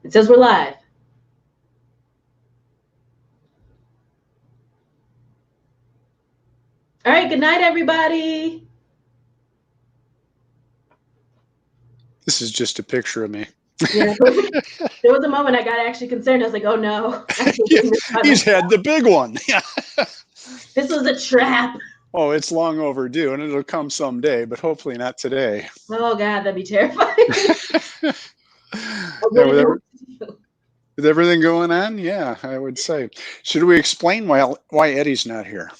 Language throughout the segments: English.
It says we're live. All right, good night, everybody. This is just a picture of me. Yeah, there was a moment I got actually concerned. I was like, oh no. Yeah, he's had the big one. This was a trap. Oh, it's long overdue, and it'll come someday, but hopefully not today. Oh, God, that'd be terrifying. Yeah, with everything going on, yeah, I would say. Should we explain why Eddie's not here?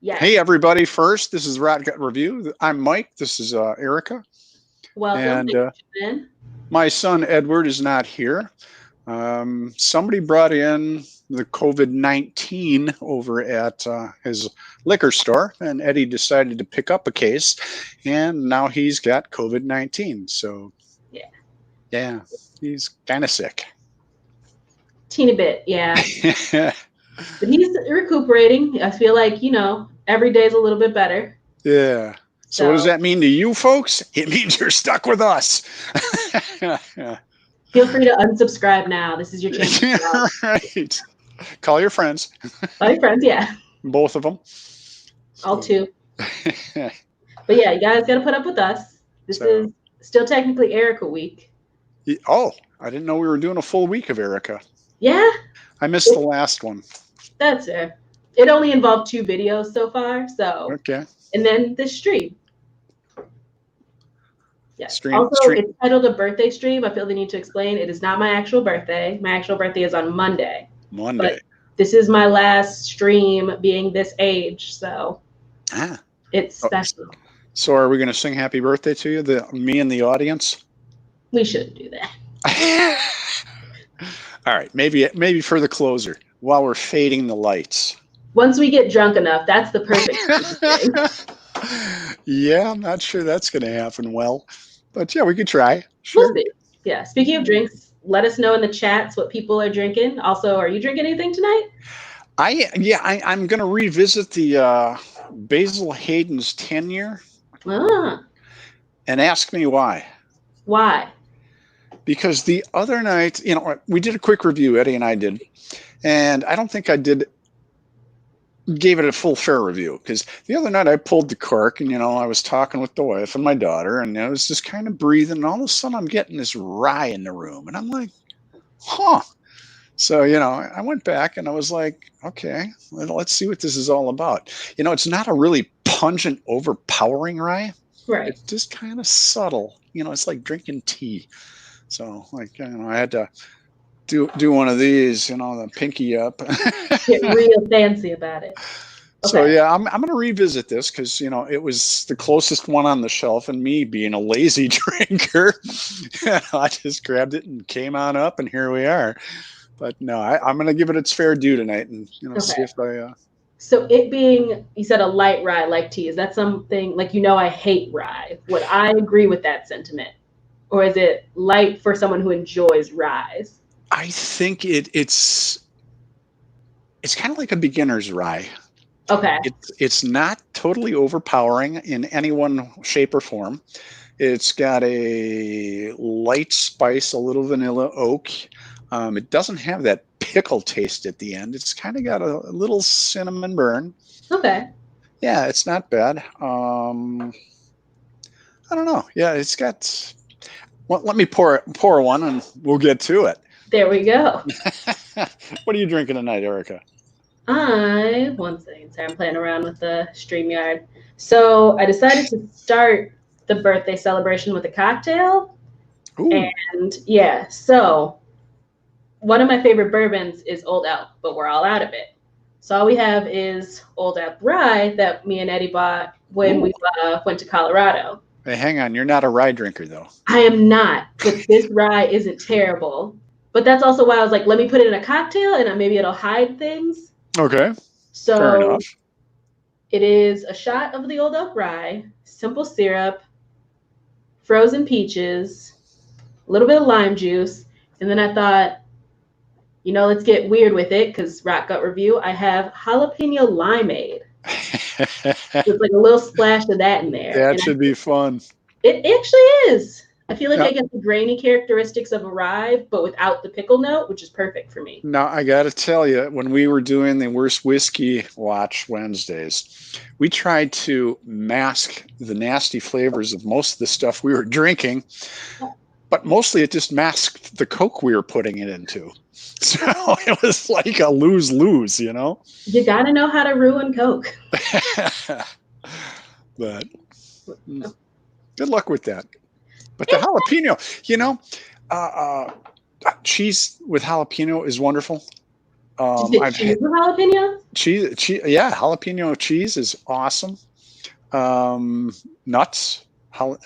Yes. Hey, everybody, first, this is Rat Gut Review. I'm Mike. This is Erica. Welcome. And my son, Edward, is not here. Somebody brought in the COVID-19 over at his liquor store, and Eddie decided to pick up a case, and now he's got COVID-19. So, yeah, he's kind of sick. Teeny bit, yeah. But he's recuperating. I feel like, every day's a little bit better. Yeah. So what does that mean to you folks? It means you're stuck with us. Feel free to unsubscribe now. This is your chance. Right. Call your friends. Call your friends, yeah. Both of them. All two. But yeah, you guys got to put up with us. This is still technically Erica week. Oh, I didn't know we were doing a full week of Erica. Yeah. I missed the last one. That's it. It only involved 2 videos so far. So. Okay. And then the stream. Yes. Also, it's titled a birthday stream. I feel the need to explain. It is not my actual birthday. My actual birthday is on Monday. But this is my last stream being this age. So it's special. So are we going to sing happy birthday to you, me and the audience? We shouldn't do that. All right. Maybe for the closer while we're fading the lights. Once we get drunk enough, that's the perfect thing. Yeah, I'm not sure that's going to happen well. But yeah, we could try. Sure. We'll see. Yeah. Speaking of drinks, let us know in the chats what people are drinking. Also, are you drinking anything tonight? I'm going to revisit the Basil Hayden's 10-year. And ask me why. Why? Because the other night, we did a quick review, Eddie and I did, and I don't think I gave it a full fair review, because the other night I pulled the cork and, I was talking with the wife and my daughter, and I was just kind of breathing, and all of a sudden I'm getting this rye in the room, and I'm like, huh. So, I went back and I was like, okay, let's see what this is all about. It's not a really pungent, overpowering rye. Right. It's just kind of subtle. It's like drinking tea. So, I had to do one of these, the pinky up. Get real fancy about it. Okay. So yeah, I'm going to revisit this because it was the closest one on the shelf, and me being a lazy drinker, I just grabbed it and came on up, and here we are. But no, I'm going to give it its fair due tonight, and see if I. So it being, you said a light rye like tea, is that something like I hate rye? Would I agree with that sentiment? Or is it light for someone who enjoys rye? I think it's kind of like a beginner's rye. Okay. It's not totally overpowering in any one shape or form. It's got a light spice, a little vanilla oak. It doesn't have that pickle taste at the end. It's kind of got a little cinnamon burn. Okay. Yeah, it's not bad. I don't know. Yeah, it's got. Well, let me pour one, and we'll get to it. There we go. What are you drinking tonight, Erica? One second. Sorry, I'm playing around with the StreamYard. So I decided to start the birthday celebration with a cocktail. Ooh. And yeah, so one of my favorite bourbons is Old Elk, but we're all out of it. So all we have is Old Elk rye that me and Eddie bought when we went to Colorado. Hey, hang on. You're not a rye drinker, though. I am not, but this rye isn't terrible. But that's also why I was like, let me put it in a cocktail, and maybe it'll hide things. Okay. So fair enough. It is a shot of the Old Oak rye, simple syrup, frozen peaches, a little bit of lime juice, and then I thought, let's get weird with it, because Rock Gut Review, I have jalapeno limeade. There's like a little splash of that in there. That should be fun. It actually is. I feel like I get the grainy characteristics of a rye, but without the pickle note, which is perfect for me. Now, I got to tell you, when we were doing the Worst Whiskey Watch Wednesdays, we tried to mask the nasty flavors of most of the stuff we were drinking, but mostly it just masked the Coke we were putting it into. So it was like a lose-lose, you know? You got to know how to ruin Coke. But good luck with that. But the jalapeno, you know, cheese with jalapeno is wonderful. I've cheese with jalapeno? Cheese, yeah, jalapeno cheese is awesome. Nuts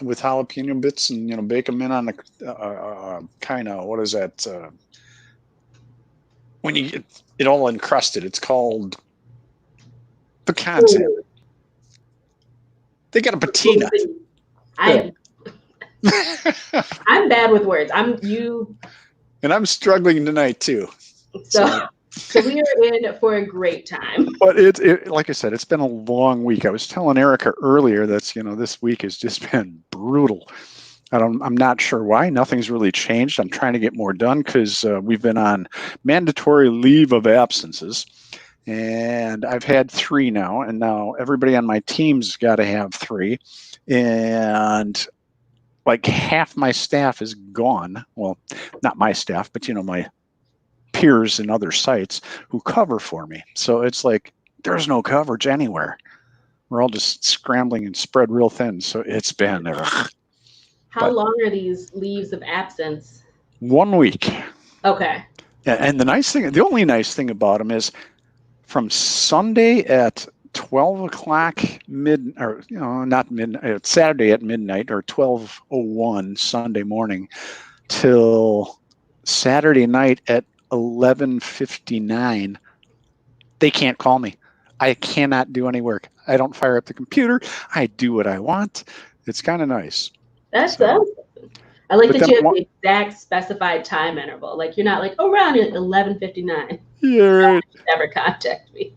with jalapeno bits, and bake them in on the kind of, what is that? When you get it all encrusted, it's called pecans. They got a patina. I'm bad with words. And I'm struggling tonight too. So we are in for a great time. But it like I said, it's been a long week. I was telling Erica earlier that this week has just been brutal. I'm not sure why. Nothing's really changed. I'm trying to get more done because we've been on mandatory leave of absences, and I've had 3 now, and now everybody on my team's got to have 3, and like half my staff is gone. Well, not my staff, but my peers in other sites who cover for me. So it's like there's no coverage anywhere. We're all just scrambling and spread real thin. So it's been How long are these leaves of absence? 1 week. Okay. And the only nice thing about them is from Sunday at 12 o'clock not midnight, Saturday at midnight, or 12:01 Sunday morning, till Saturday night at 11:59, they can't call me. I cannot do any work. I don't fire up the computer. I do what I want. It's kind of nice. That's awesome. I like that you have the exact specified time interval. Like you're not like, around 11:59. Yeah, right. Never contact me.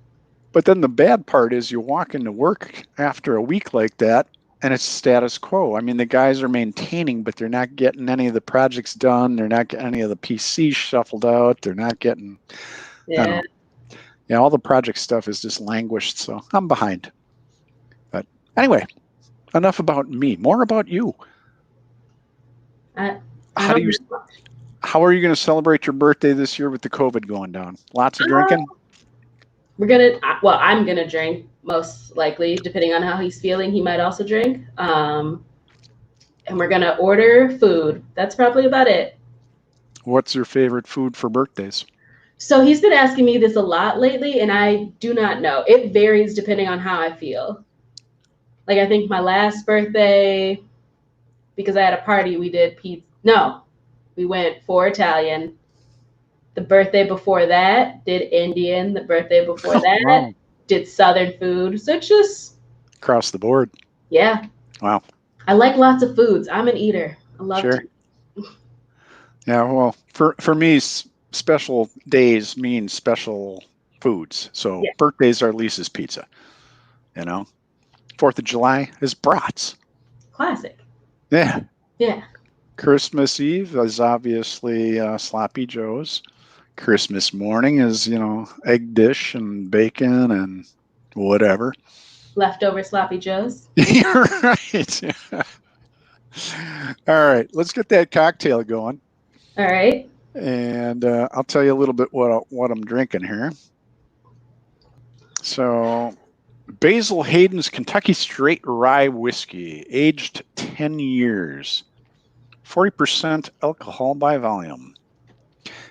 But then the bad part is you walk into work after a week like that, and it's status quo. I mean, the guys are maintaining, but they're not getting any of the projects done. They're not getting any of the PCs shuffled out. They're not getting, all the project stuff is just languished. So I'm behind. But anyway, enough about me. More about you. How are you going to celebrate your birthday this year with the COVID going down? Lots of drinking? I'm gonna drink, most likely, depending on how he's feeling. He might also drink. And we're gonna order food. That's probably about it. What's your favorite food for birthdays? So he's been asking me this a lot lately, and I do not know. It varies depending on how I feel. Like, I think my last birthday, because I had a party, we did pizza. No, we went for Italian. The birthday before that, did Indian. The birthday before that, did Southern food. So just across the board. Yeah. Wow. I like lots of foods. I'm an eater. I love to eat. Yeah, well, for me, special days mean special foods. So birthdays are Lisa's pizza. 4th of July is brats. Classic. Yeah. Yeah. Christmas Eve is obviously Sloppy Joe's. Christmas morning is, egg dish and bacon and whatever. Leftover Sloppy Joe's. You're right. All right, let's get that cocktail going. All right. And I'll tell you a little bit what I'm drinking here. So, Basil Hayden's Kentucky Straight Rye Whiskey, aged 10 years, 40% alcohol by volume.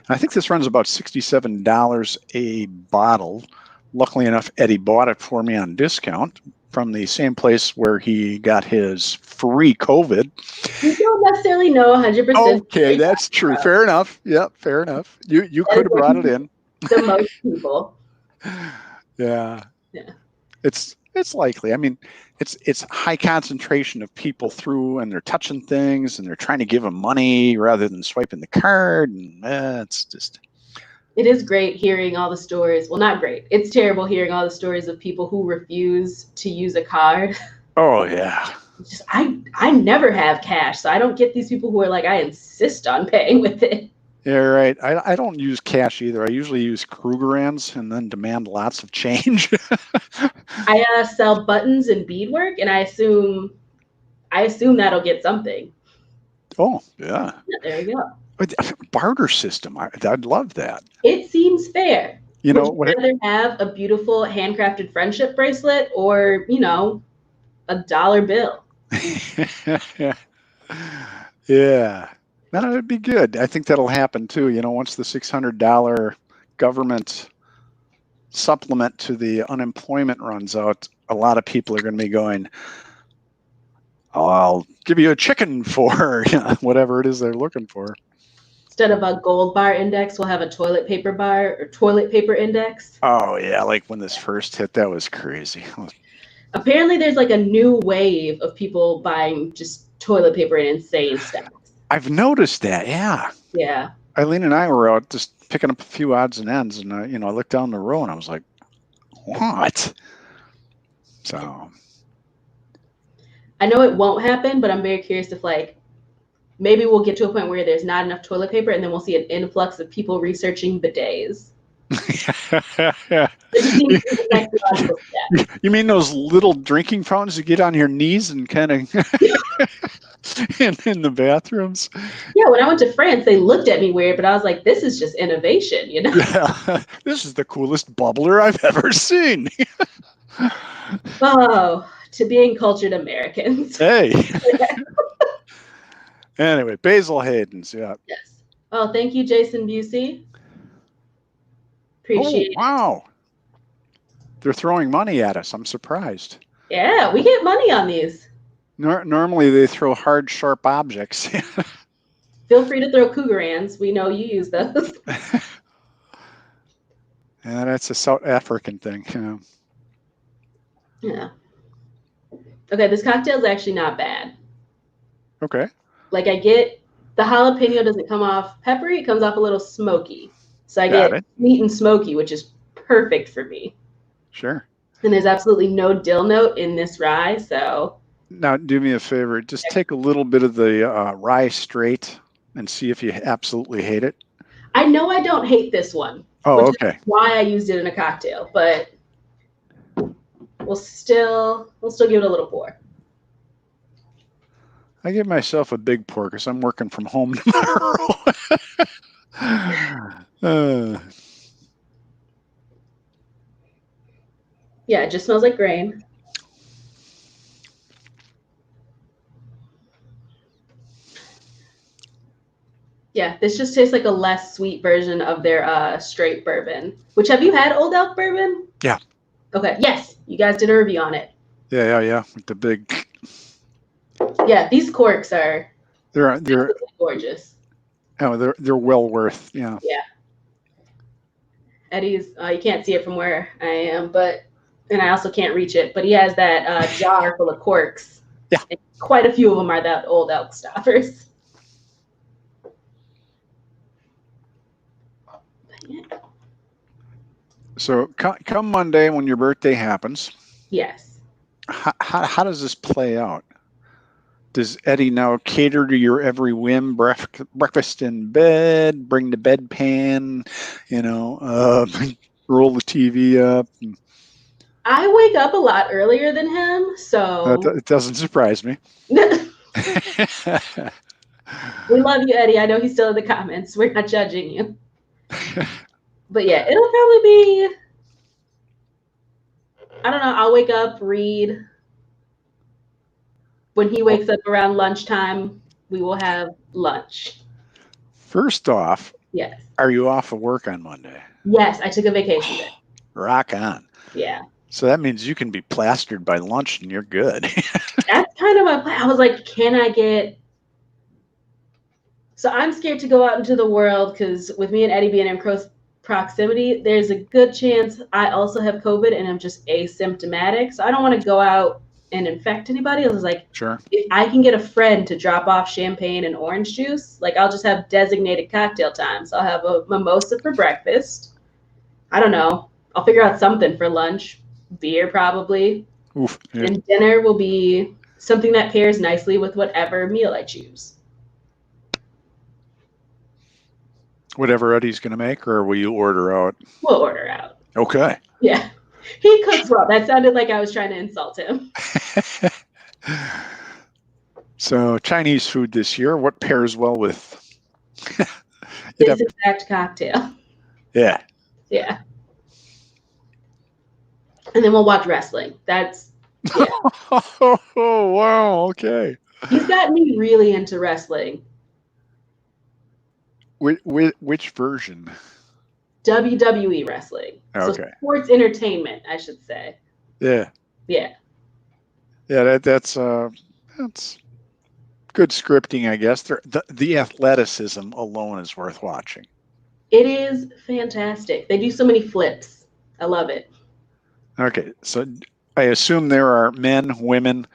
I think this runs about $67 a bottle. Luckily enough, Eddie bought it for me on discount from the same place where he got his free COVID. You don't necessarily know 100%. Okay, that's true. Fair enough. Yep, fair enough. You could have brought it in. The most people. Yeah. It's likely. I mean, it's high concentration of people through, and they're touching things, and they're trying to give them money rather than swiping the card, and it's just. It is great hearing all the stories. Well, not great. It's terrible hearing all the stories of people who refuse to use a card. Oh yeah. just I never have cash, so I don't get these people who are like, I insist on paying with it. Yeah, right. I don't use cash either. I usually use Krugerrands and then demand lots of change. I sell buttons and beadwork, and I assume that'll get something. Oh, yeah. Yeah, there you go. Barter system. I'd love that. It seems fair. You Would know you what? rather have a beautiful handcrafted friendship bracelet or, a dollar bill? Yeah. That would be good. I think that'll happen too. Once the $600 government supplement to the unemployment runs out, a lot of people are going to be going, "Oh, I'll give you a chicken for whatever it is they're looking for." Instead of a gold bar index, we'll have a toilet paper bar or toilet paper index. Oh, yeah. Like when this first hit, that was crazy. Apparently, there's like a new wave of people buying just toilet paper in insane stacks. I've noticed that. Yeah. Yeah. Eileen and I were out just picking up a few odds and ends, and I looked down the row and I was like, "What?" So I know it won't happen, but I'm very curious if maybe we'll get to a point where there's not enough toilet paper, and then we'll see an influx of people researching bidets. You mean those little drinking fountains you get on your knees and kind of in the bathrooms? Yeah, when I went to France, they looked at me weird, but I was like, this is just innovation, Yeah, this is the coolest bubbler I've ever seen. Oh, to being cultured Americans. Hey. Anyway, Basil Hayden's, yeah. Yes. Oh, thank you, Jason Busey. Appreciate it. Wow. They're throwing money at us. I'm surprised. Yeah, we get money on these. Normally they throw hard, sharp objects. Feel free to throw Krugerrands. We know you use those. Yeah, that's a South African thing. Yeah. Okay, this cocktail is actually not bad. Okay. Like I get the jalapeno doesn't come off peppery, it comes off a little smoky. So I get sweet and smoky, which is perfect for me. Sure. And there's absolutely no dill note in this rye, so. Now, do me a favor. Just take a little bit of the rye straight and see if you absolutely hate it. I know I don't hate this one. Oh, okay. Why I used it in a cocktail, but we'll still give it a little pour. I give myself a big pour because I'm working from home tomorrow. Yeah, it just smells like grain. Yeah, this just tastes like a less sweet version of their straight bourbon. Which, have you had Old Elk bourbon? Yeah. Okay. Yes, you guys did a review on it. Yeah. With the big. Yeah, these corks are. They're gorgeous. Oh, they're well worth. Yeah. Yeah. Eddie's. You can't see it from where I am, and I also can't reach it. But he has that jar full of corks. Yeah. And quite a few of them are that Old Elk stoppers. So come Monday when your birthday happens. Yes. How does this play out? Does Eddie now cater to your every whim? Breakfast in bed, bring the bedpan, roll the TV up. I wake up a lot earlier than him, so it doesn't surprise me. We love you, Eddie. I know he's still in the comments. We're not judging you. But yeah, it'll probably be, I don't know, I'll wake up, read. When he wakes up around lunchtime, we will have lunch. First off, yes. Are you off of work on Monday? Yes, I took a vacation day. Rock on. Yeah. So that means you can be plastered by lunch and you're good. That's kind of my plan. I was like, So I'm scared to go out into the world because with me and Eddie being in close proximity, there's a good chance I also have COVID and I'm just asymptomatic. So I don't want to go out and infect anybody. I was like, sure. If I can get a friend to drop off champagne and orange juice, I'll just have designated cocktail times. I'll have a mimosa for breakfast. I don't know. I'll figure out something for lunch. Beer probably. Oof, yeah. And dinner will be something that pairs nicely with whatever meal I choose. Whatever Eddie's going to make, or will you order out? We'll order out. Okay. Yeah. He cooks well. That sounded like I was trying to insult him. So Chinese food this year, what pairs well with this exact cocktail? Yeah. Yeah. And then we'll watch wrestling. That's yeah. Oh, wow. Okay. He's got me really into wrestling. Which version? WWE wrestling. Okay. So sports entertainment, I should say. Yeah. Yeah. Yeah, that's good scripting, I guess. The athleticism alone is worth watching. It is fantastic. They do so many flips. I love it. Okay, so I assume there are men, women.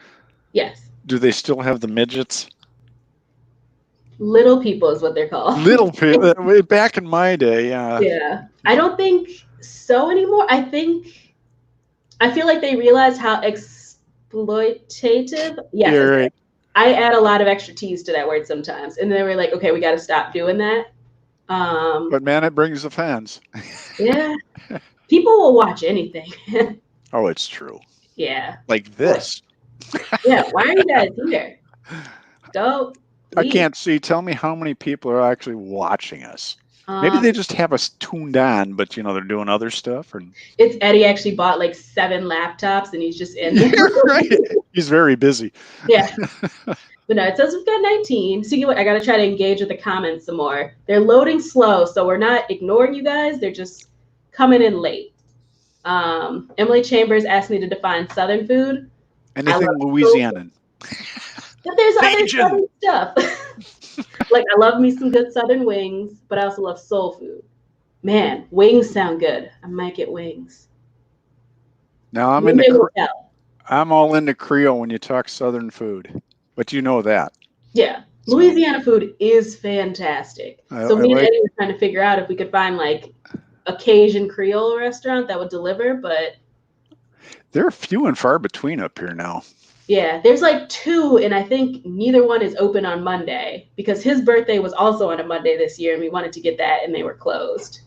Yes. Do they still have the midgets? Little people is what they're called. Little people. Back in my day, yeah. Yeah. I don't think so anymore. I feel like they realize how exploitative. Yes. Yeah, right. I add a lot of extra T's to that word sometimes. And they were like, okay, we got to stop doing that. But man, it brings the fans. Yeah. People will watch anything. Oh, it's true. Yeah. Like this. Yeah. Why are you guys here? Go. Leave. I can't see. Tell me how many people are actually watching us. Maybe they just have us tuned on, but they're doing other stuff. Or it's Eddie actually bought like 7 laptops and he's just in there. Right. He's very busy. Yeah. But no, it says we've got 19. So I got to try to engage with the comments some more. They're loading slow, so we're not ignoring you guys. They're just coming in late. Emily Chambers asked me to define Southern food. Anything Louisianan. But there's other Southern stuff. Like, I love me some good Southern wings, but I also love soul food. Man, wings sound good. I might get wings. Now I'm all into Creole when you talk Southern food, but you know that. Yeah, Louisiana food is fantastic. So me and Eddie were trying to figure out if we could find like a Cajun Creole restaurant that would deliver, but they're few and far between up here now. Yeah, there's like 2, and I think neither one is open on Monday because his birthday was also on a Monday this year, and we wanted to get that, and they were closed.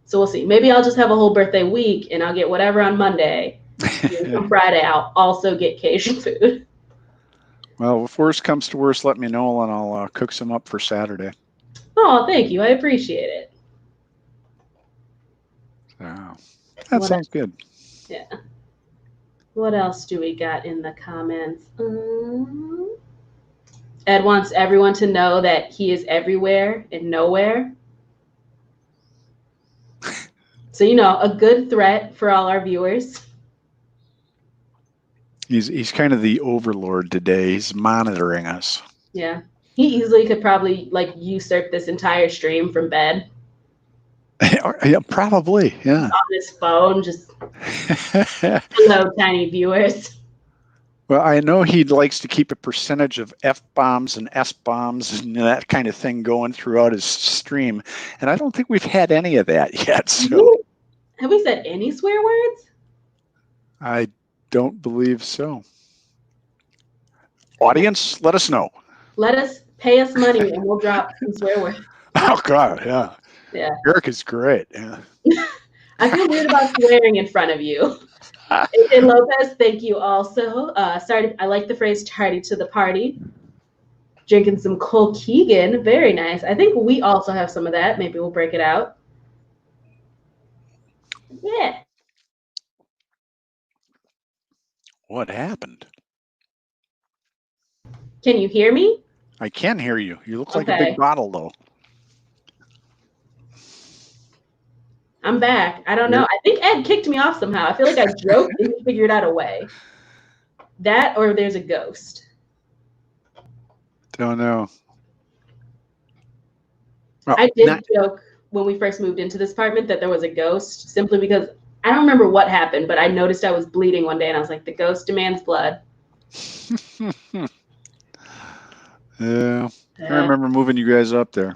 So we'll see. Maybe I'll just have a whole birthday week, and I'll get whatever on Monday. And on Friday, I'll also get Cajun food. Well, if worst comes to worst, let me know, and I'll cook some up for Saturday. Oh, thank you. I appreciate it. Wow. That sounds good. Yeah. What else do we got in the comments? Ed wants everyone to know that he is everywhere and nowhere. So, a good threat for all our viewers. He's kind of the overlord today. He's monitoring us. Yeah. He easily could probably usurp this entire stream from bed. Yeah, probably. Yeah. On his phone, just hello, tiny viewers. Well, I know he likes to keep a percentage of F-bombs and S-bombs and that kind of thing going throughout his stream, and I don't think we've had any of that yet. So, have we said any swear words? I don't believe so. Audience, let us know. Pay us money, and we'll drop some swear words. Oh God, yeah. Yeah. Eric is great. Yeah. I feel weird about swearing in front of you. And Lopez, thank you also. I like the phrase tardy to the party. Drinking some Colkeegan. Very nice. I think we also have some of that. Maybe we'll break it out. Yeah. What happened? Can you hear me? I can hear you. You look like a big bottle, though. I'm back. I don't know. I think Ed kicked me off somehow. I feel like I joked and he figured out a way. That or there's a ghost. Don't know. I did joke when we first moved into this apartment that there was a ghost simply because I don't remember what happened, but I noticed I was bleeding one day and I was like, the ghost demands blood. Yeah. I remember moving you guys up there.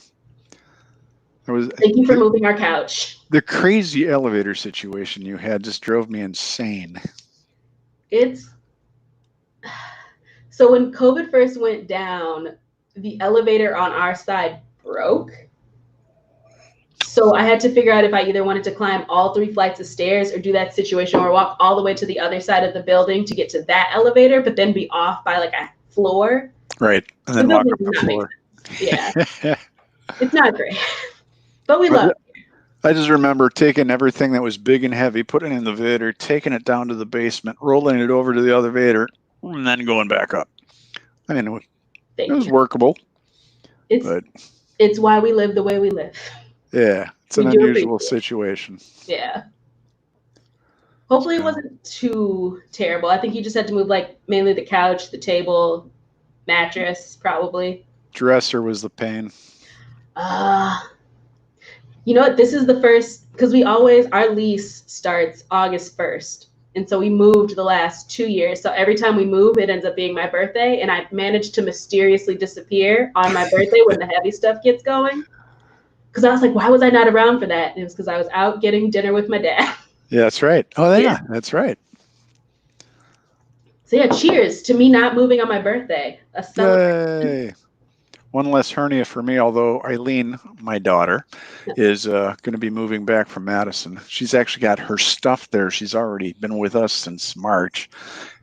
Thank you for moving our couch. The crazy elevator situation you had just drove me insane. It's so when COVID first went down, the elevator on our side broke. So I had to figure out if I either wanted to climb all 3 flights of stairs or do that situation or walk all the way to the other side of the building to get to that elevator, but then be off by like a floor. Right. And The then walk building up does the not make floor. sense. Yeah. It's not great. But we love it. I just remember taking everything that was big and heavy, putting it in the elevator, taking it down to the basement, rolling it over to the elevator, and then going back up. I mean, it was workable. It's why we live the way we live. Yeah, it's an unusual situation. Yeah. Hopefully it wasn't too terrible. I think you just had to move like mainly the couch, the table, mattress, probably. Dresser was the pain. You know what? This is the first, because our lease starts August 1st. And so we moved the last 2 years. So every time we move, it ends up being my birthday. And I managed to mysteriously disappear on my birthday when the heavy stuff gets going. Because I was like, why was I not around for that? And it was because I was out getting dinner with my dad. Yeah, that's right. Oh, yeah, that's right. So yeah, cheers to me not moving on my birthday. A celebration. Yay. One less hernia for me, although Eileen, my daughter, is going to be moving back from Madison. She's actually got her stuff there. She's already been with us since March,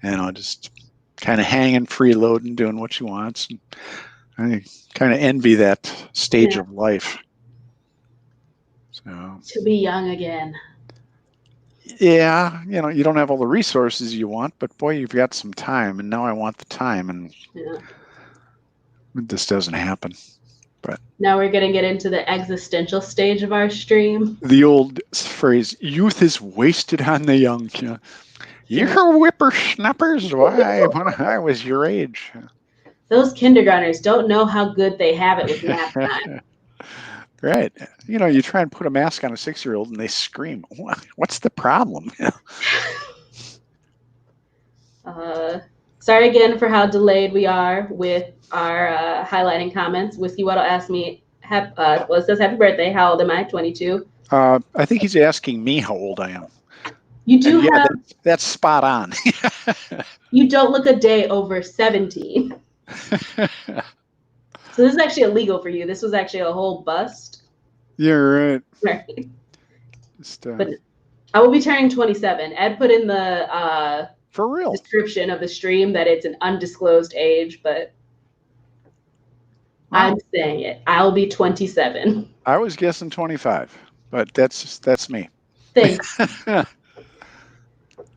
and just kind of hanging, freeloading, doing what she wants. And I kind of envy that stage of life. So to be young again. Yeah, you don't have all the resources you want, but boy, you've got some time, and now I want the time, and this doesn't happen. But now we're going to get into the existential stage of our stream. The old phrase, youth is wasted on the young. You're whippersnappers. Why? When I was your age. Those kindergartners don't know how good they have it with nap time. Right. You try and put a mask on a 6-year-old and they scream. What's the problem? Sorry again for how delayed we are with our highlighting comments. Whiskey Waddle asked me, it says happy birthday. How old am I? 22. I think he's asking me how old I am. You do have. That's spot on. You don't look a day over 17. So this is actually illegal for you. This was actually a whole bust. You're right. But I will be turning 27. Ed put in the for real description of the stream that it's an undisclosed age, but wow. I'm saying it. I'll be 27. I was guessing 25, but that's me. Thanks.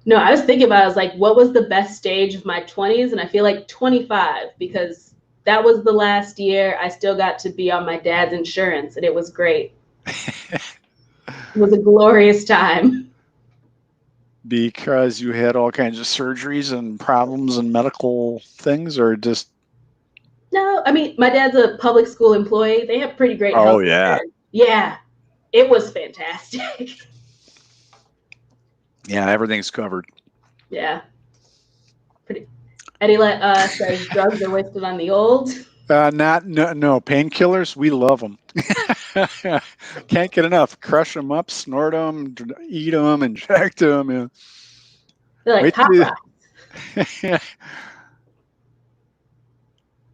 No, I was thinking about it. I was like, what was the best stage of my 20s? And I feel like 25, because that was the last year I still got to be on my dad's insurance, and it was great. It was a glorious time. Because you had all kinds of surgeries and problems and medical things, or just? No, I mean, my dad's a public school employee. They have pretty great health. Oh, yeah. Care. Yeah, it was fantastic. Yeah, everything's covered. Yeah. Eddie says drugs are wasted on the old. No, painkillers, we love them. Can't get enough. Crush them up, snort them, eat them, inject them. Yeah. They're like pop rocks.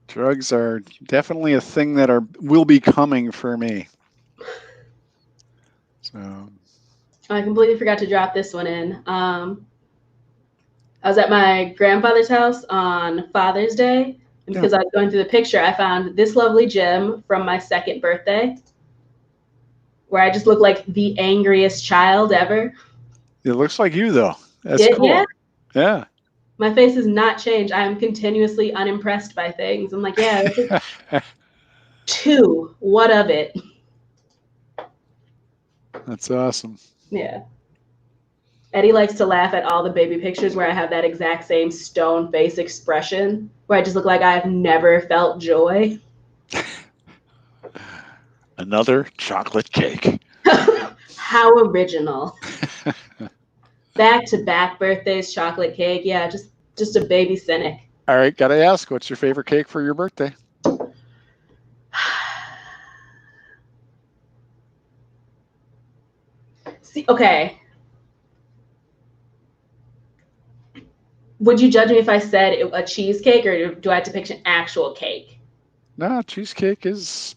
Drugs are definitely a thing that will be coming for me. So I completely forgot to drop this one in. I was at my grandfather's house on Father's Day, and because I was going through the picture, I found this lovely gem from my 2nd birthday, where I just look like the angriest child ever. It looks like you, though. That's cool. Yeah. My face has not changed. I am continuously unimpressed by things. I'm like, yeah, this is 2. What of it? That's awesome. Yeah. Eddie likes to laugh at all the baby pictures where I have that exact same stone face expression, where I just look like I have never felt joy. Another chocolate cake. How original. Back-to-back birthdays, chocolate cake. Yeah, just a baby cynic. All right, gotta ask, what's your favorite cake for your birthday? See, okay. Would you judge me if I said a cheesecake, or do I have to picture an actual cake? No, cheesecake it's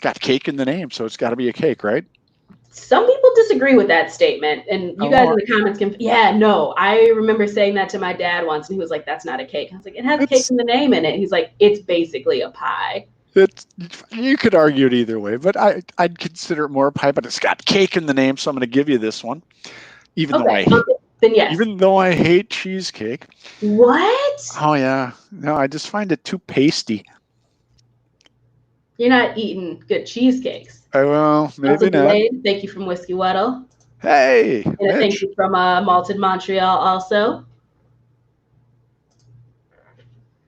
got cake in the name, so it's got to be a cake, right? Some people disagree with that statement, and you guys Oh, in the comments can. Yeah, no, I remember saying that to my dad once, and he was like, "That's not a cake." I was like, "It has cake it's in the name in it." He's like, "It's basically a pie." it's you could argue it either way, but I'd consider it more a pie, but it's got cake in the name, so I'm going to give you this one, even though Okay, then yes. I hate cheesecake. What? Oh yeah, no, I just find it too pasty. You're not eating good cheesecakes. Well, Also maybe not. delayed. Thank you from Whiskey Weddle. Hey, And a thank Mitch, you from Malted Montreal also.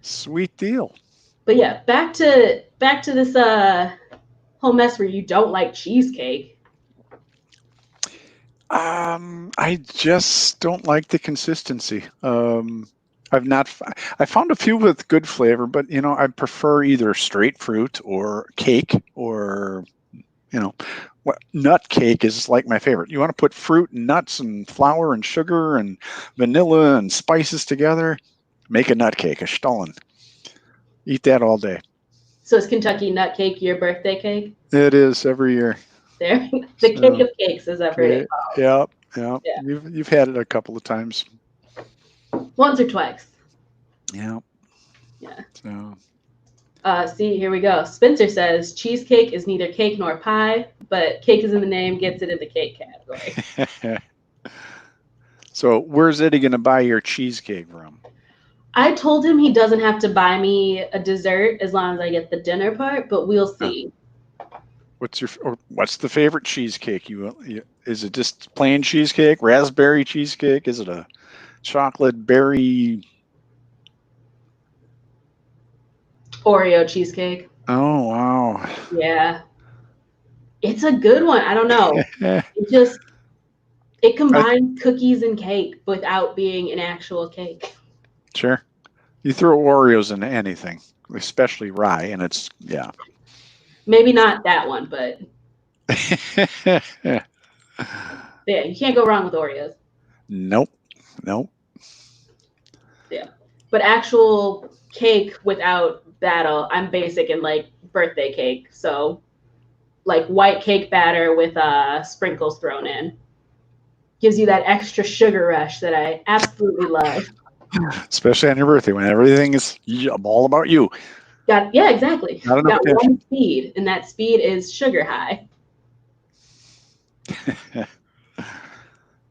sweet deal. But yeah, back to this whole mess where you don't like cheesecake. I just don't like the consistency. I've not. I found a few with good flavor, but I prefer either straight fruit or cake, or what nut cake is like my favorite. You want to put fruit and nuts and flour and sugar and vanilla and spices together, make a nut cake, a Stollen. Eat that all day. So is Kentucky nut cake your birthday cake? It is every year. There, the cake So, of cakes, as I've heard it okay, called. yeah, yeah. Yeah, You've had it a couple of times. once or twice. Yeah. Yeah. So. See, here we go. Spencer says cheesecake is neither cake nor pie, but cake is in the name, gets it in the cake category. So where's Eddie going to buy your cheesecake from? I told him he doesn't have to buy me a dessert as long as I get the dinner part, but we'll see. What's the favorite cheesecake is it just plain cheesecake, raspberry cheesecake? Is it a chocolate berry? Oreo cheesecake. Oh wow. Yeah. It's a good one. I don't know. It combines cookies and cake without being an actual cake. Sure. You throw Oreos into anything, especially rye, and it's yeah. Maybe not that one, but yeah, you can't go wrong with Oreos. Nope. Yeah. But actual cake without battle, I'm basic in like birthday cake. So like white cake batter with sprinkles thrown in. Gives you that extra sugar rush that I absolutely love. Especially on your birthday when everything is all about you. Yeah, exactly. Not enough Got attention. one speed, and that speed is sugar high.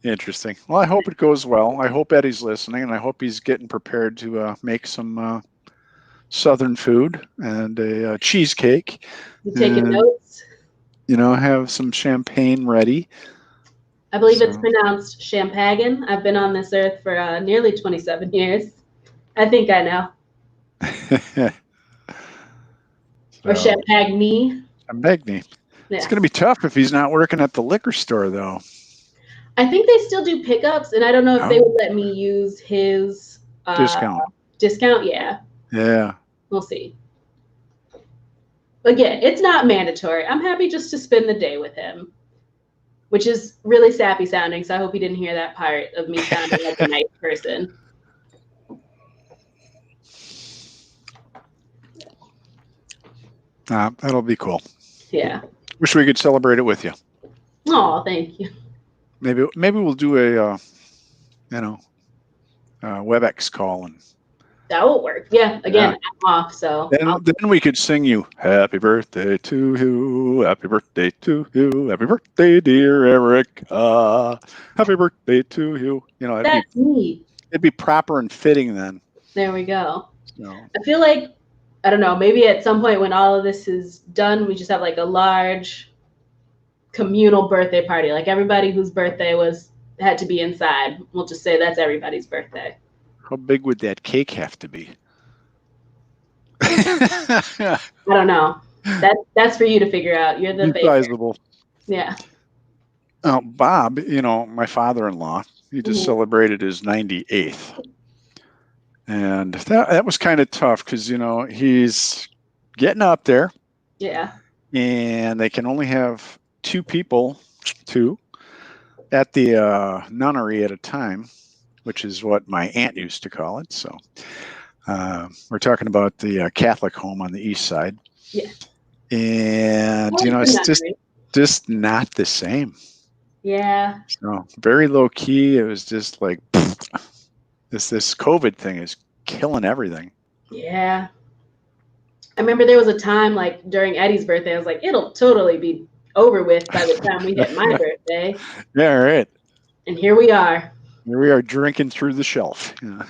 Interesting. Well, I hope it goes well. I hope Eddie's listening, and I hope he's getting prepared to make some Southern food and a cheesecake. You taking And, notes? have some champagne ready. I believe it's pronounced champagne. I've been on this earth for nearly 27 years. I think I know. Or champagne. Champagne. Yeah. It's going to be tough if he's not working at the liquor store, though. I think they still do pickups, and I don't know if they would let me use his discount. Yeah. Yeah. We'll see. Again, it's not mandatory. I'm happy just to spend the day with him, which is really sappy sounding. So I hope he didn't hear that part of me sounding like a nice person. That'll be cool. Yeah. Wish we could celebrate it with you. Oh, thank you. Maybe we'll do a WebEx call and that will work. Yeah. Again, I'm off, so then we could sing you "Happy Birthday to you, Happy Birthday to you, Happy Birthday, dear Eric, Happy Birthday to you." That's neat. It'd be proper and fitting then. There we go. So. I feel like, I don't know, maybe at some point when all of this is done, we just have like a large communal birthday party. Like everybody whose birthday had to be inside. We'll just say that's everybody's birthday. How big would that cake have to be? I don't know. That's for you to figure out. You're the baker. Sizable. Yeah. Bob, my father-in-law, he just celebrated his 98th. And that was kind of tough because, he's getting up there. Yeah. And they can only have two people at the nunnery at a time. which is what my aunt used to call it. So we're talking about the Catholic home on the east side. Yeah. And, you know, it's just not the same. Yeah. So very low key. It was just like this COVID thing is killing everything. Yeah. I remember there was a time like during Eddie's birthday, I was like, it'll totally be over with by the time we hit my birthday. Yeah, right. And here we are. Here we are drinking through the shelf. Yeah.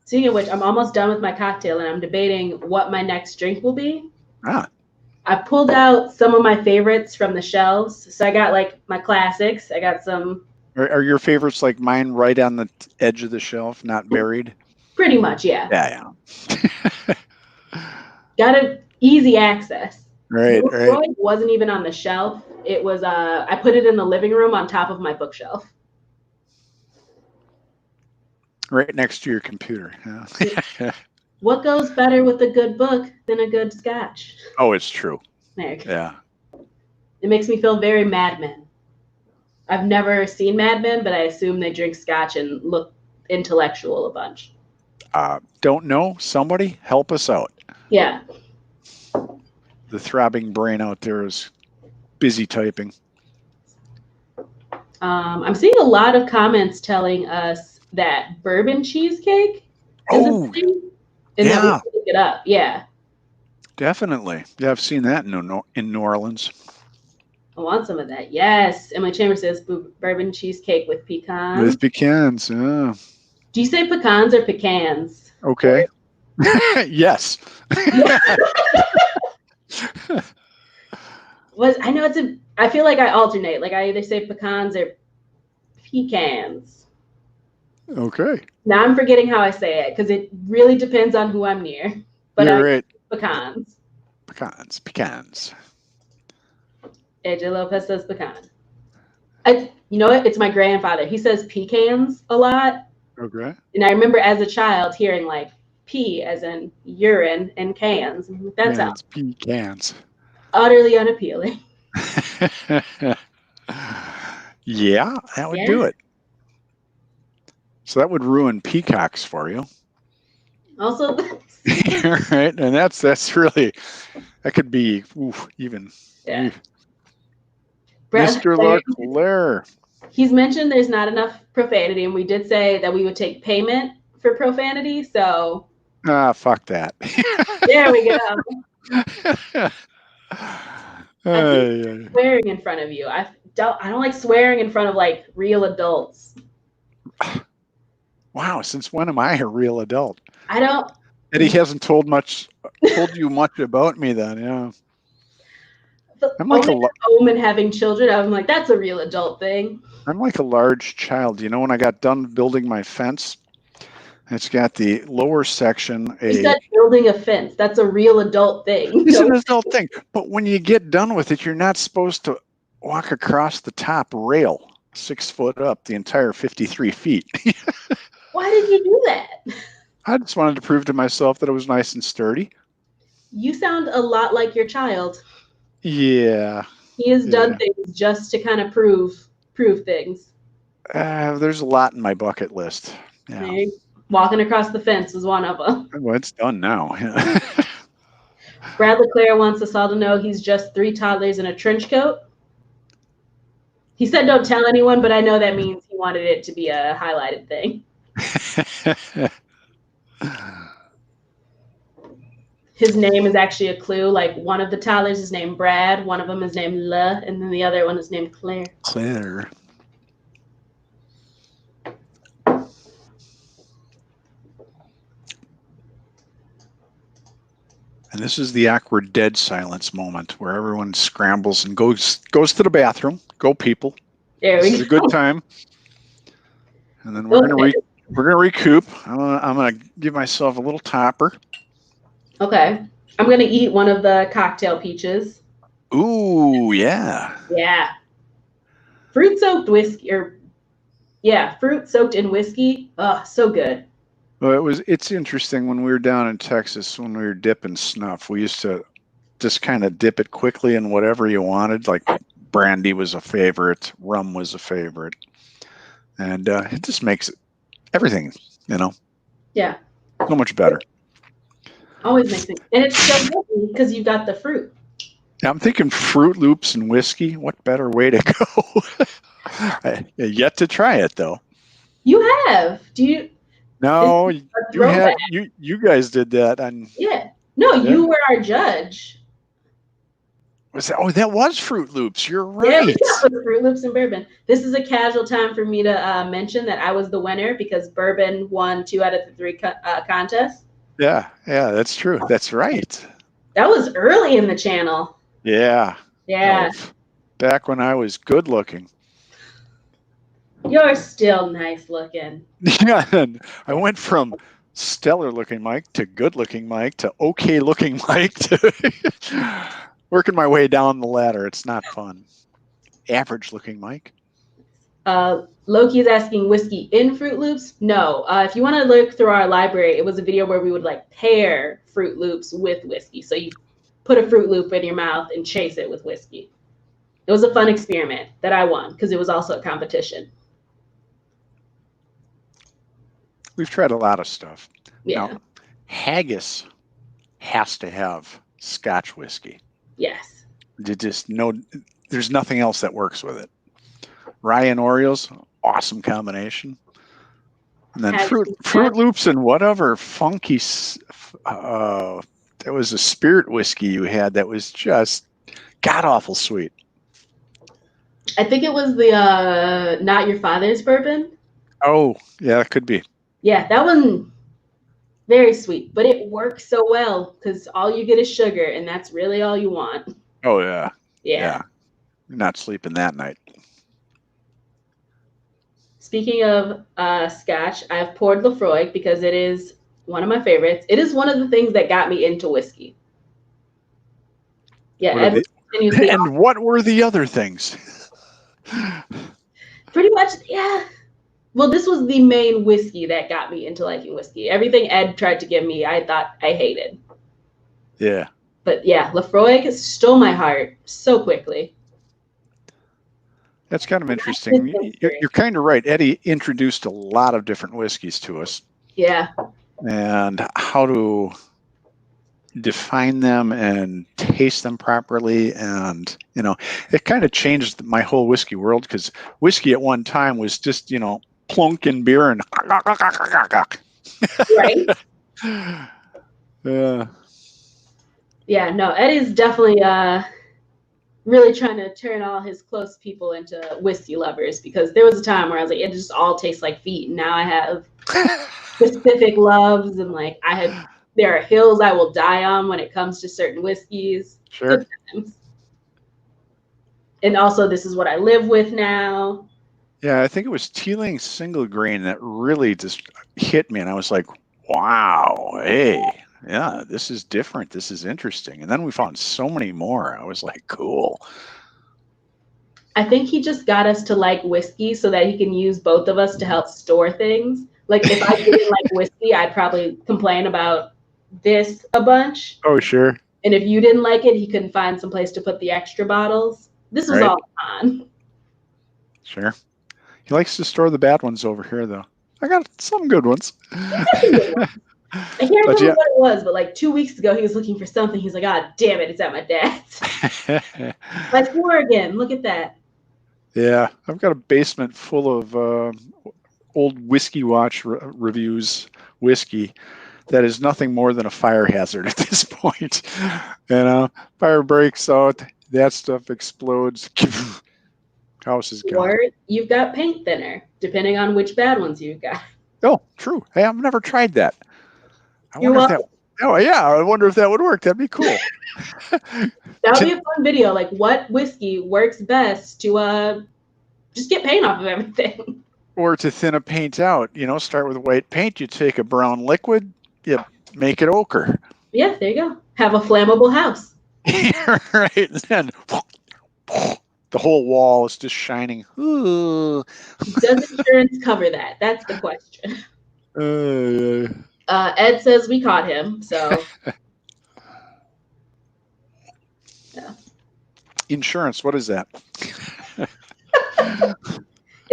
Speaking of which, I'm almost done with my cocktail and I'm debating what my next drink will be. I pulled out some of my favorites from the shelves. So I got like my classics. I got some. Are your favorites like mine right on the edge of the shelf, not buried? Pretty much, yeah. Yeah. Got an easy access. Right. Wasn't even on the shelf. It was I put it in the living room on top of my bookshelf. Right next to your computer. Yeah. What goes better with a good book than a good scotch? Oh, it's true. There. Yeah. It makes me feel very Mad Men. I've never seen Mad Men, but I assume they drink scotch and look intellectual a bunch. Don't know. Somebody help us out. Yeah. The throbbing brain out there is busy typing. I'm seeing a lot of comments telling us that bourbon cheesecake is a thing. And that we can look it up. Yeah. Definitely. Yeah, I've seen that in New Orleans. I want some of that. Yes. And my chamber says bourbon cheesecake with pecans. With pecans, yeah. Do you say pecans or pecans? Okay. Yes. I know I feel like I alternate. Like I either say pecans or pecans. Okay. Now I'm forgetting how I say it because it really depends on who I'm near. But you're right. Pecans. Pecans. AJ Lopez says pecan. You know what? It's my grandfather. He says pecans a lot. Okay. And I remember as a child hearing like pee as in urine and cans. That sounds pecans. Utterly unappealing. Yeah, that would do it. So that would ruin peacocks for you. Also, right, and that's really that could be even. Yeah. Mr. LaClaire. He's mentioned there's not enough profanity, and we did say that we would take payment for profanity. So. Fuck that. There we go. Swearing in front of you. I don't like swearing in front of like real adults. Wow, since when am I a real adult? I don't. Eddie hasn't told you much about me then, yeah. I'm like home and having children. I'm like, that's a real adult thing. I'm like a large child. You know, when I got done building my fence, it's got the lower section. You said building a fence. That's a real adult thing. It's an adult thing. But when you get done with it, you're not supposed to walk across the top rail 6 foot up the entire 53 feet. Why did you do that? I just wanted to prove to myself that it was nice and sturdy. You sound a lot like your child. Yeah. He has done things just to kind of prove things. There's a lot in my bucket list. Yeah. Walking across the fence was one of them. Well, it's done now. Brad LeClaire wants us all to know he's just 3 toddlers in a trench coat. He said don't tell anyone, but I know that means he wanted it to be a highlighted thing. His name is actually a clue. Like one of the toddlers is named Brad, one of them is named Le, and then the other one is named Claire. Claire. And this is the awkward dead silence moment where everyone scrambles and goes to the bathroom. Go people. There we go. It's a good time. And then we're gonna recoup. I'm gonna give myself a little topper. Okay. I'm gonna eat one of the cocktail peaches. Ooh, yeah. Yeah. Fruit soaked whiskey fruit soaked in whiskey. Oh, so good. Well, it's interesting when we were down in Texas when we were dipping snuff. We used to just kind of dip it quickly in whatever you wanted. Like brandy was a favorite, rum was a favorite. And it just makes everything, Yeah. so much better. Always makes me, and it's so good because you got the fruit. Yeah, I'm thinking Fruit Loops and whiskey. What better way to go? Yet to try it though. You have. Do you? This No, is a you throwback. had you guys did that on. Yeah. No, Yeah. you were our judge. That was Fruit Loops. You're Yeah, right. we got with Fruit Loops and bourbon. This is a casual time for me to mention that I was the winner because bourbon won 2 out of the 3 contests. Yeah, that's true. That's right. That was early in the channel. Yeah. Yeah. Back when I was good looking. You're still nice looking. Yeah, and I went from stellar looking Mike to good looking Mike to okay looking Mike to working my way down the ladder. It's not fun. Average looking Mike. Loki is asking whiskey in Fruit Loops. No. If you want to look through our library, it was a video where we would like pair Fruit Loops with whiskey. So you put a Fruit Loop in your mouth and chase it with whiskey. It was a fun experiment that I won because it was also a competition. We've tried a lot of stuff. Yeah. Now, haggis has to have Scotch whiskey. Yes. There's nothing else that works with it. Rye and Oreos, awesome combination. And then Fruit Loops and whatever funky. There was a spirit whiskey you had that was just god awful sweet. I think it was the Not Your Father's bourbon. Oh, yeah, it could be. Yeah, that one very sweet, but it works so well because all you get is sugar, and that's really all you want. Oh yeah. Yeah. You're not sleeping that night. Speaking of Scotch, I've poured Lefroy because it is one of my favorites. It is one of the things that got me into whiskey. Yeah, and what were the other things? Pretty much, yeah. Well, this was the main whiskey that got me into liking whiskey. Everything Ed tried to give me, I thought I hated. Yeah. But yeah, Lefroy stole my heart so quickly. That's kind of interesting. You're kind of right. Eddie introduced a lot of different whiskeys to us. Yeah. And how to define them and taste them properly. And, it kind of changed my whole whiskey world because whiskey at one time was just, plunk in beer and right. Yeah. Yeah, no, Eddie's definitely really trying to turn all his close people into whiskey lovers because there was a time where I was like, it just all tastes like feet. And now I have specific loves and like there are hills I will die on when it comes to certain whiskeys. Sure. Good times. And also this is what I live with now. Yeah, I think it was Teeling Single Grain that really just hit me and I was like, wow, hey, yeah, this is different. This is interesting. And then we found so many more. I was like, cool. I think he just got us to like whiskey so that he can use both of us to help store things. Like if I didn't like whiskey, I'd probably complain about this a bunch. Oh, sure. And if you didn't like it, he couldn't find some place to put the extra bottles. This was all on. Sure. He likes to store the bad ones over here, though. I got some good ones. I can't remember what it was, but like 2 weeks ago, he was looking for something. He's like, "Ah, damn it, it's at my dad's." Like 4 again. Look at that. Yeah, I've got a basement full of old Whiskey Watch reviews whiskey that is nothing more than a fire hazard at this point. Fire breaks out, that stuff explodes. House is gone. Or you've got paint thinner, depending on which bad ones you've got. Oh, true. Hey, I've never tried that. You're welcome. Oh yeah, I wonder if that would work. That'd be cool. That would be a fun video. Like, what whiskey works best to just get paint off of everything? Or to thin a paint out, start with white paint. You take a brown liquid, you make it ochre. Yeah, there you go. Have a flammable house. Right. And then the whole wall is just shining. Ooh. Does insurance cover that? That's the question. Ed says we caught him, so. Yeah. Insurance, what is that?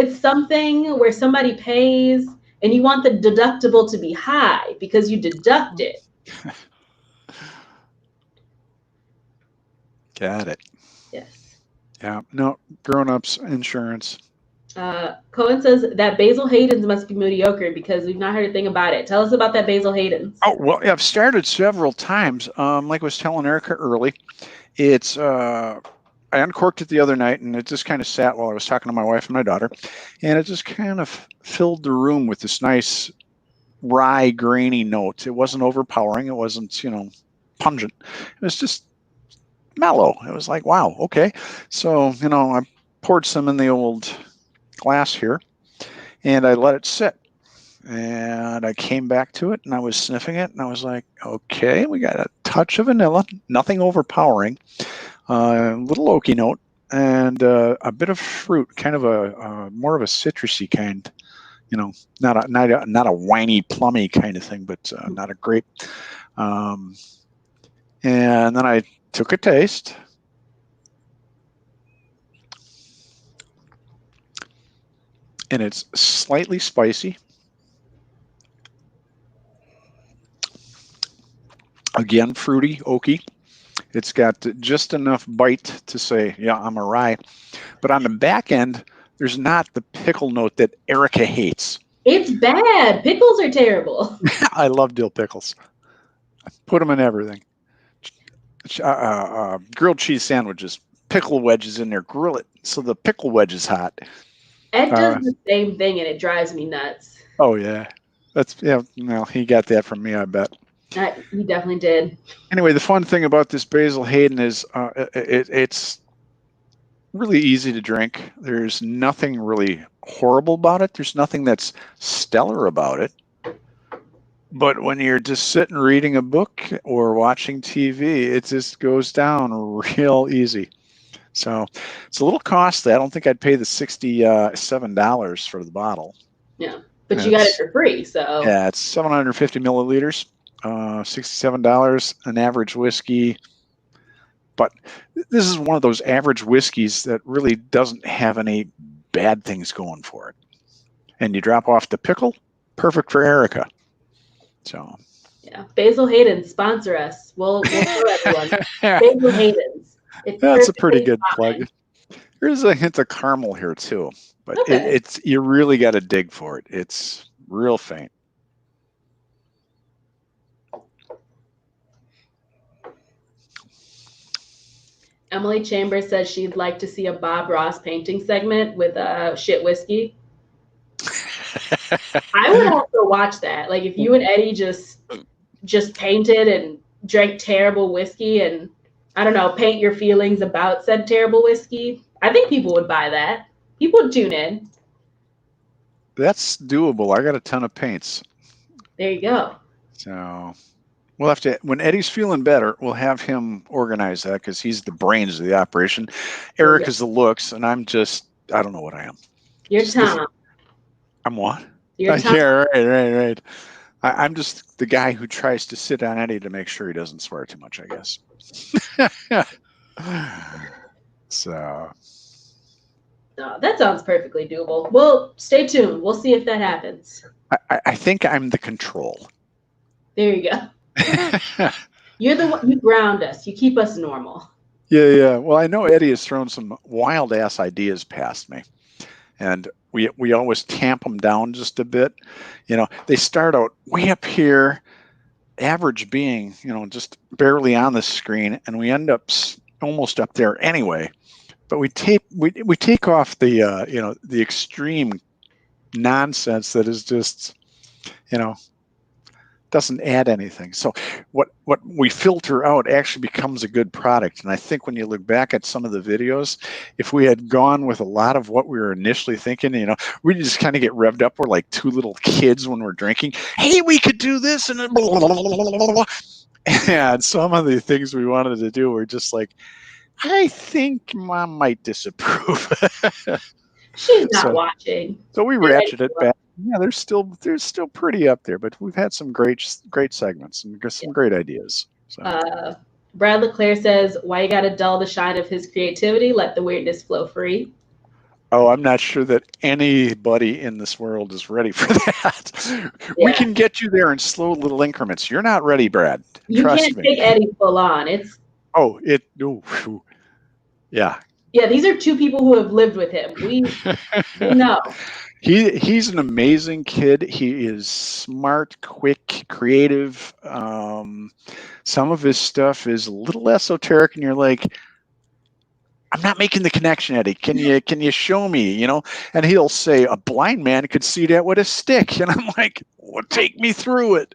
it's something where somebody pays and you want the deductible to be high because you deduct it. Got it. Yes. Yeah. No, grown-ups insurance. Cohen says that Basil Hayden's must be mediocre because we've not heard a thing about it. Tell us about that Basil Hayden's. Oh, well, yeah, I've started several times. Like I was telling Erica early, it's I uncorked it the other night, and it just kind of sat while I was talking to my wife and my daughter, and it just kind of filled the room with this nice rye, grainy note. It wasn't overpowering. It wasn't, pungent. It was just mellow. It was like, wow, okay. So, I poured some in the old glass here, and I let it sit. And I came back to it, and I was sniffing it, and I was like, okay, we got a touch of vanilla, nothing overpowering, a little oaky note, and a bit of fruit, kind of a more of a citrusy kind. Not a whiny, plummy kind of thing, but not a grape. And then I took a taste. And it's slightly spicy. Again, fruity, oaky. It's got just enough bite to say, yeah, I'm a rye. But on the back end, there's not the pickle note that Erica hates. It's bad. Pickles are terrible. I love dill pickles. I put them in everything. Grilled cheese sandwiches, pickle wedges in there, grill it so the pickle wedge is hot. Ed does the same thing, and it drives me nuts. Oh, yeah. Well, he got that from me, I bet. He definitely did. Anyway, the fun thing about this Basil Hayden is it's really easy to drink. There's nothing really horrible about it. There's nothing that's stellar about it. But when you're just sitting reading a book or watching TV, it just goes down real easy. So it's a little costly. I don't think I'd pay the $67 for the bottle. Yeah, but you got it for free. So yeah, it's 750 milliliters, $67, an average whiskey. But this is one of those average whiskeys that really doesn't have any bad things going for it. And you drop off the pickle, perfect for Erica. So yeah, Basil Hayden, sponsor us. We'll show everyone. Basil Hayden's. That's a pretty good plug. There's a hint of caramel here too, but okay. It's you really got to dig for it. It's real faint. Emily Chambers says she'd like to see a Bob Ross painting segment with shit whiskey. I would also watch that. Like if you and Eddie just painted and drank terrible whiskey and I don't know, paint your feelings about said terrible whiskey. I think people would buy that. People would tune in. That's doable. I got a ton of paints. There you go. So we'll have to, when Eddie's feeling better, we'll have him organize that because he's the brains of the operation. Eric is the looks, and I'm just, I don't know what I am. You're Tom. I'm what? You're Tom. Yeah, right. I'm just the guy who tries to sit on Eddie to make sure he doesn't swear too much, I guess. So. No, that sounds perfectly doable. Well, stay tuned. We'll see if that happens. I think I'm the control. There you go. You're the one, you ground us. You keep us normal. Yeah. Well, I know Eddie has thrown some wild ass ideas past me, and we always tamp them down just a bit. They start out way up here, average being just barely on the screen, and we end up almost up there anyway. But we take off the the extreme nonsense that is just doesn't add anything. So what we filter out actually becomes a good product. And I think when you look back at some of the videos, if we had gone with a lot of what we were initially thinking, we just kind of get revved up. We're like two little kids when we're drinking. Hey, we could do this, and then blah, blah, blah, blah. And some of the things we wanted to do were just like, I think Mom might disapprove. She's not watching. So we ratcheted it back. Yeah, they're still pretty up there, but we've had some great segments and some great ideas. So. Brad LeClaire says, "Why you got to dull the shine of his creativity? Let the weirdness flow free." Oh, I'm not sure that anybody in this world is ready for that. We Yeah. can get you there in slow little increments. You're not ready, Brad. You Trust can't me. take Eddie full on. It's Oh, ooh, yeah. yeah, these are two people who have lived with him. We know. He's an amazing kid. He is smart, quick, creative. Some of his stuff is a little esoteric, and you're like, I'm not making the connection, Eddie. Can you show me? And he'll say a blind man could see that with a stick, and I'm like, well, take me through it.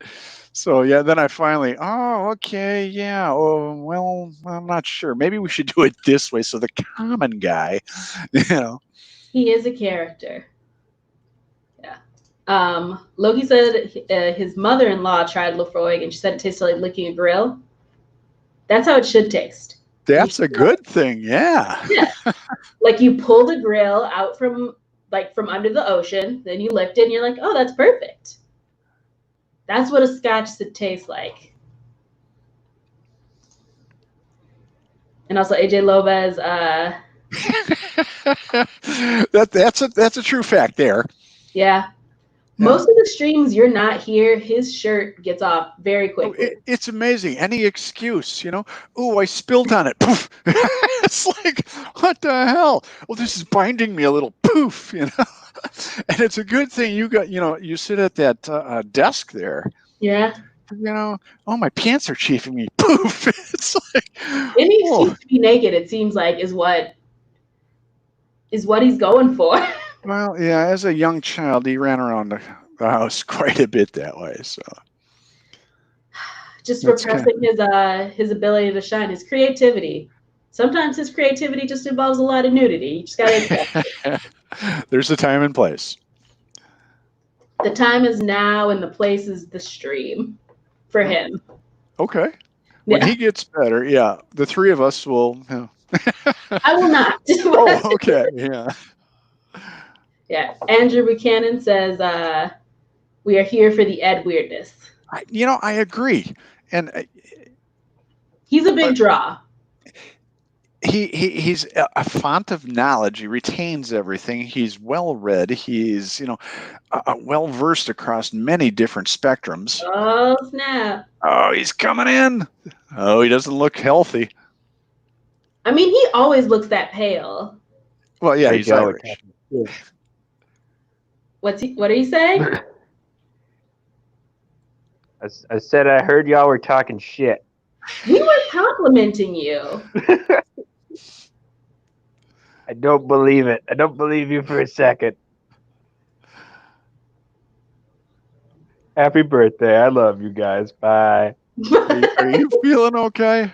So yeah, then I finally, oh, okay, yeah. Oh, well, I'm not sure. Maybe we should do it this way, so the common guy, you know. He is a character. Yeah. Loki said his mother-in-law tried Lefroy and she said it tasted like licking a grill. That's how it should taste. That's a good thing, yeah. Yeah. Like you pull the grill out from under the ocean, then you lift it and you're like, oh, that's perfect. That's what a scotch should taste like. And also AJ Lopez, that's a true fact there. yeah. Most of the streams you're not here, his shirt gets off very quickly. It's amazing. Any excuse, Oh, I spilled on it. Poof. It's like, what the hell? Well, this is binding me a little. Poof. And it's a good thing you got. You sit at that desk there. Yeah. Oh, my pants are chafing me. Poof. It's like any excuse to be naked. It seems like is what he's going for. Well, yeah. As a young child, he ran around the house quite a bit that way. So. Just repressing his ability to shine, his creativity. Sometimes his creativity just involves a lot of nudity. You just gotta accept it. There's a time and place. The time is now, and the place is the stream for him. Okay. When he gets better, yeah, the three of us will. I will not. Oh, okay. Yeah. Yeah. Andrew Buchanan says, "We are here for the Ed weirdness." I agree, and he's a big draw. He's a font of knowledge. He retains everything. He's well read. He's well versed across many different spectrums. Oh snap! Oh, he's coming in. Oh, he doesn't look healthy. I mean, he always looks that pale. Well, yeah, he's Irish. What are you saying? I said I heard y'all were talking shit. We were complimenting you. I don't believe it. I don't believe you for a second. Happy birthday. I love you guys. Bye. Are you feeling okay?